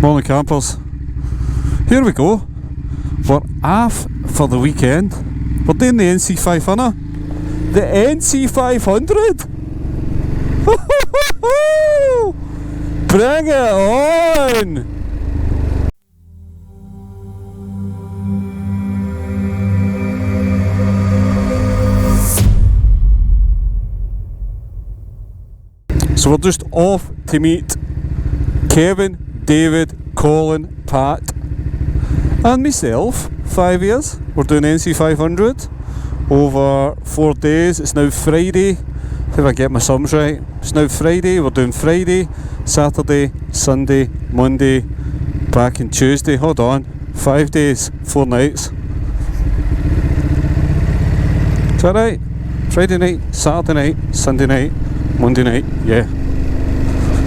Morning campers. Here we go. We're off for the weekend. We're doing the NC500. The NC500! Bring it on! So we're just off to meet Kevin, David, Colin, Pat and myself. 5 years. We're doing NC500 over 4 days. It's now Friday. If I get my sums right. It's now Friday. We're doing Friday, Saturday, Sunday, Monday, back in Tuesday. Hold on. 5 days, 4 nights. Is that right? Friday night, Saturday night, Sunday night, Monday night. Yeah.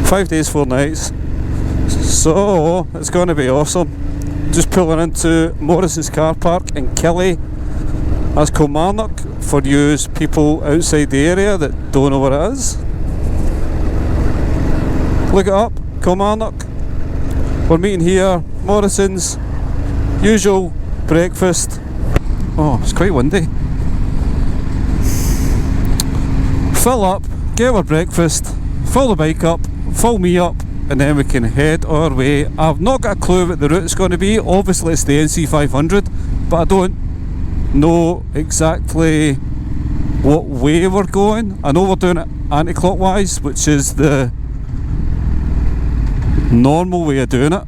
5 days, 4 nights. So it's going to be awesome. Just pulling into Morrison's car park in Killy. That's Kilmarnock for you people outside the area that don't know what it is. Look it up, Kilmarnock. We're meeting here, Morrison's, usual breakfast. Oh, it's quite windy. Fill up, get our breakfast, fill the bike up, fill me up, and then we can head our way. I've not got a clue what the route's going to be. Obviously it's the NC500, but I don't know exactly what way we're going. I know we're doing it anti-clockwise, which is the normal way of doing it,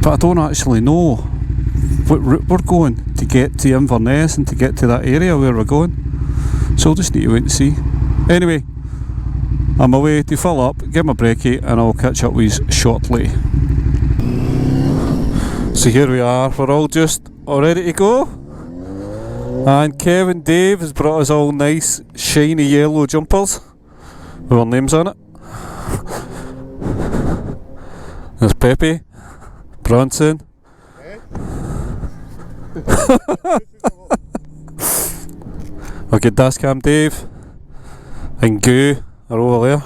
but I don't actually know what route we're going to get to Inverness and to get to that area where we're going, so I'll just need to wait and see. Anyway, I'm away to fill up, get my brekkie, and I'll catch up with you shortly. So here we are, we're all just all ready to go, and Kevin Dave has brought us all nice shiny yellow jumpers with our names on it. There's Pepe, Bronson. Okay, Dashcam Dave and Goo are over there.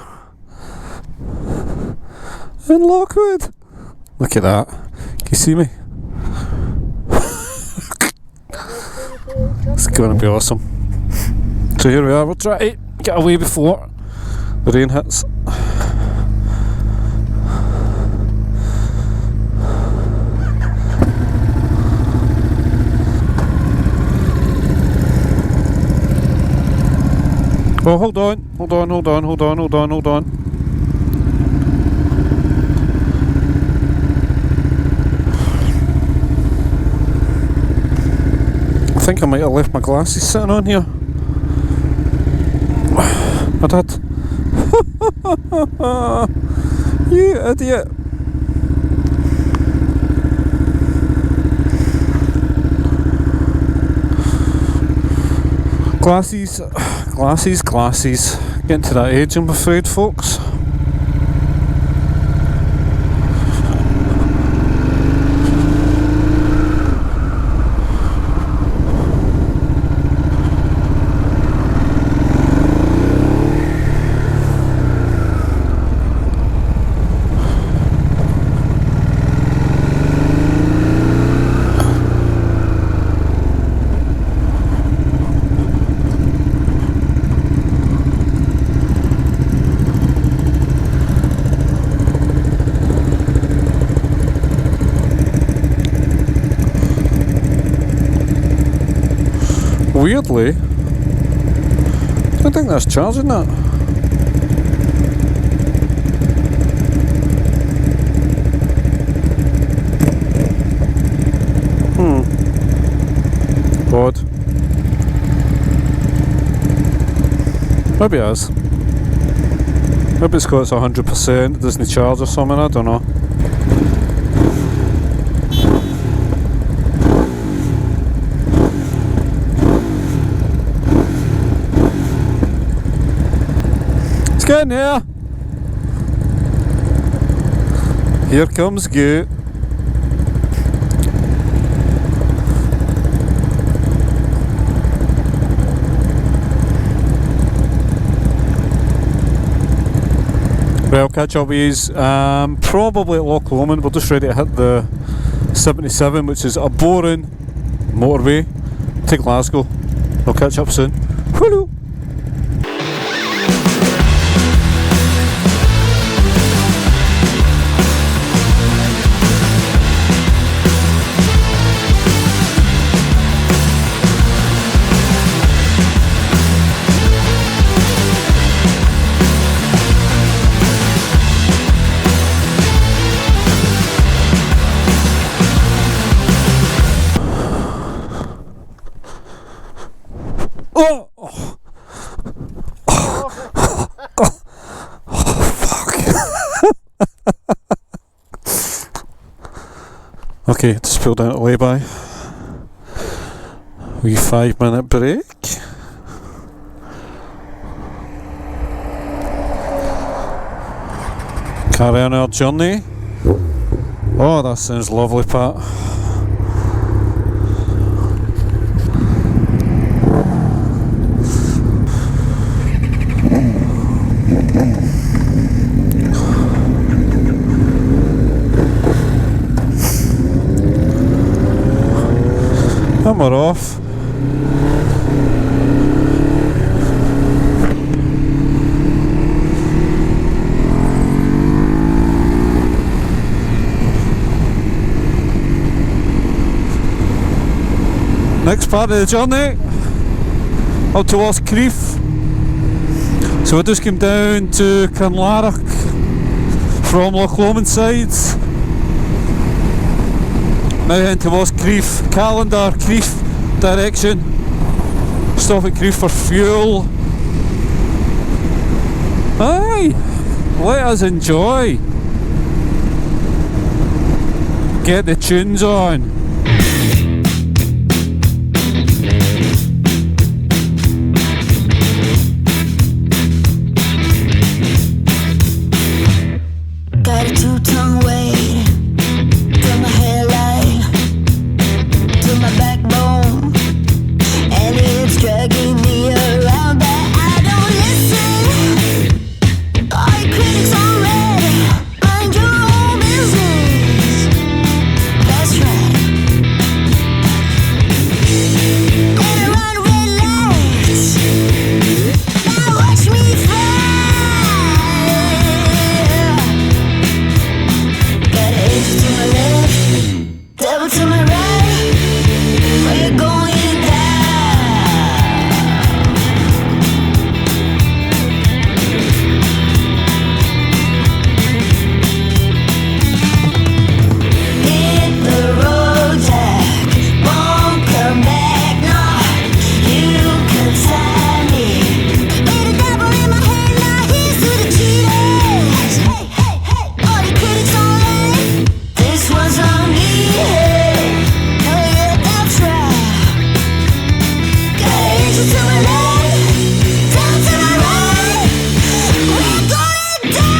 And Lockwood. Look at that. Can you see me? It's going to be awesome. So here we are. We'll try to get away before the rain hits. Oh, hold on. I think I might have left my glasses sitting on here. I did. You idiot. Glasses. Getting to that age, I'm afraid, folks. Weirdly, I don't think that's charging that. Odd. Maybe it is. Maybe it's got 100%, it doesn't charge or something, I don't know. Get in here. Here comes Goo. Well, catch up with yous, probably at Loch Lomond. We're just ready to hit the 77, which is a boring motorway to Glasgow. I'll catch up soon. Woo-hoo. Oh! Fuck. Okay, just pulled down to lay-by. Wee 5-minute break. Carry on our journey. Oh, that sounds lovely, Pat. And we're off. Next part of the journey, up towards Crieff. So we just came down to Carnlarach from Loch Lomond side. Now heading towards Crieff, Calendar, Crieff direction. Stop at Crieff for fuel. Aye, let us enjoy. Get the tunes on. Got a two-tongue weight from my hairline to my backbone, and it's dragging me around, but I don't listen. All your critics on red, mind your own business. That's right. And I run red lights. Now watch me fly. Got an angel to my left, devil to my right. We're going down. Hit the road, Jack. Won't come back, no. You can sign me. Ain't a devil in my head, now here's to the cheaters. Hey, hey, hey, all the critics on line. This one's on me, hey. Oh yeah, that's right. Got an angel to my left, devil to my right. We're going down.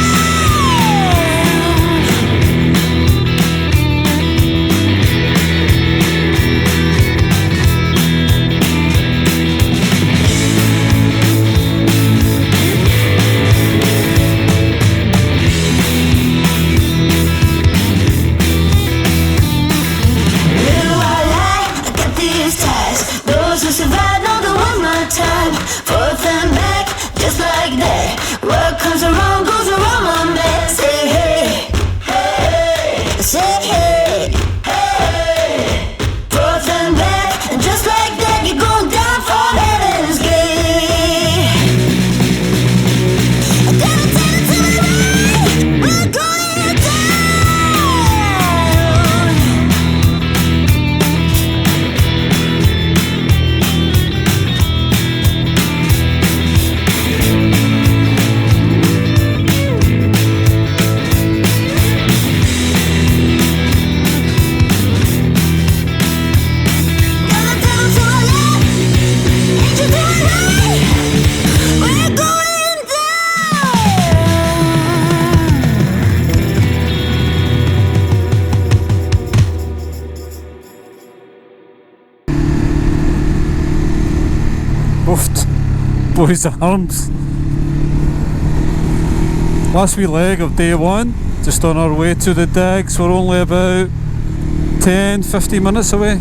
Little while I got these ties. Those who survive know the one more time. Forth and back, just like that. What comes around goes around, my man. Say hey, hey, say hey, hey. Forth and back, and just like that, you're going down for heaven's gate. Devil, devil to my right, we're going down. Oofed. Boys at arms. last wee leg of day one, just on our way to the digs. We're only about 10-15 minutes away.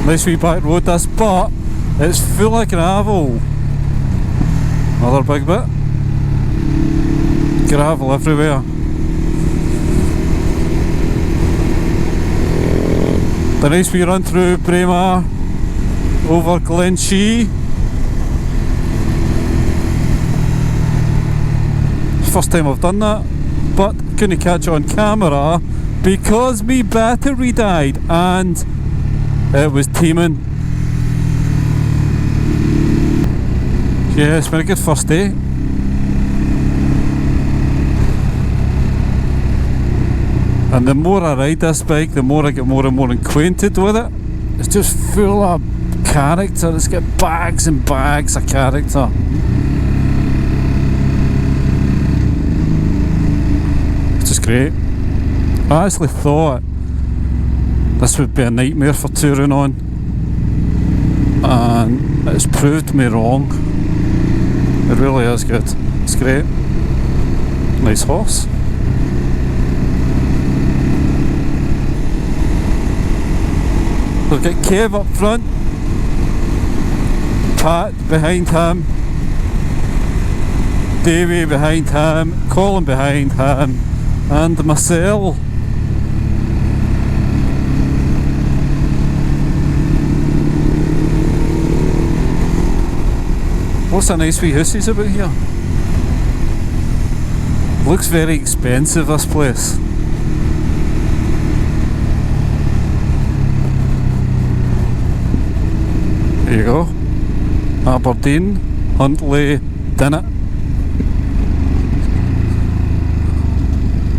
Nice wee back road this, but it's full of gravel. Another big bit. Gravel everywhere. The nice wee run through Braemar, over Glenshee. First time I've done that, but couldn't catch it on camera because my battery died and it was teeming. Yeah, it's been a good first day. And the more I ride this bike, the more I get more and more acquainted with it. It's just full of character. It's got bags and bags of character. It's just great. I actually thought this would be a nightmare for touring on, and it's proved me wrong. It really is good. It's great. Nice horse. We've got Kev up front, Pat behind him, Davey behind him, Colin behind him, and myself. What's a nice wee hoosies about here? Looks very expensive, this place. There you go. Aberdeen, Huntly, done it.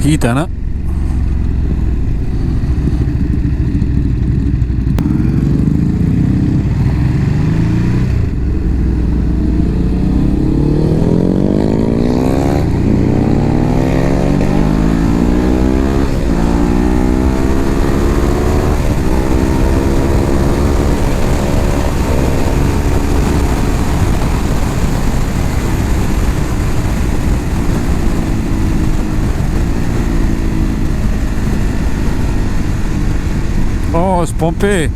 He done it. Oh, it's bumpy.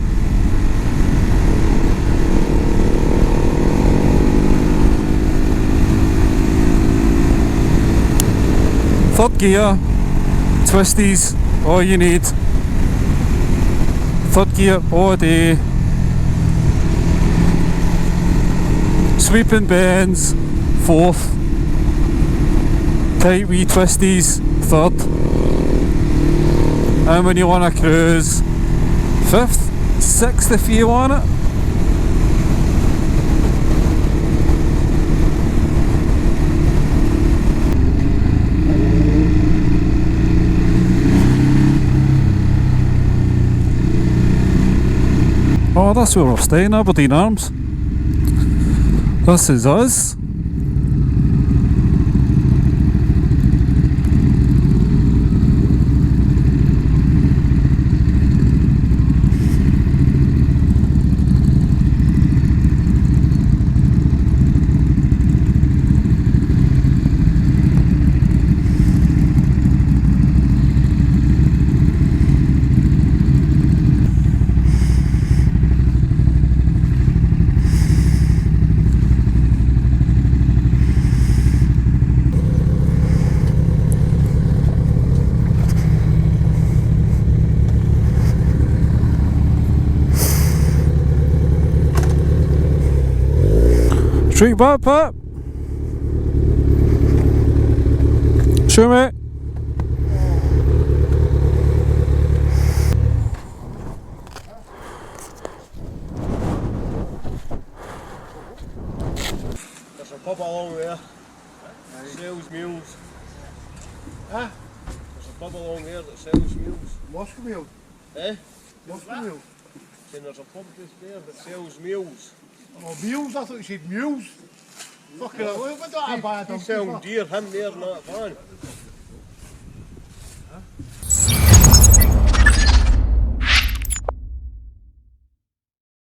Third gear, twisties, all you need. Third gear all day. Sweeping bends, fourth. Tight wee twisties, third. And when you want to cruise, fifth, sixth if you want it. Oh, that's where we're staying, Aberdeen Arms. This is us. Straight back, Pat. Show me. There's a pub along there. Sells meals. Huh? There's a pub along there that sells meals. Moscow meal. Eh? Moscow meal. And there's a pub just there that sells meals. Oh, meals? I thought you said mules. Fucking hell, what do I buy a He's donkey selling for? deer, him there in that van.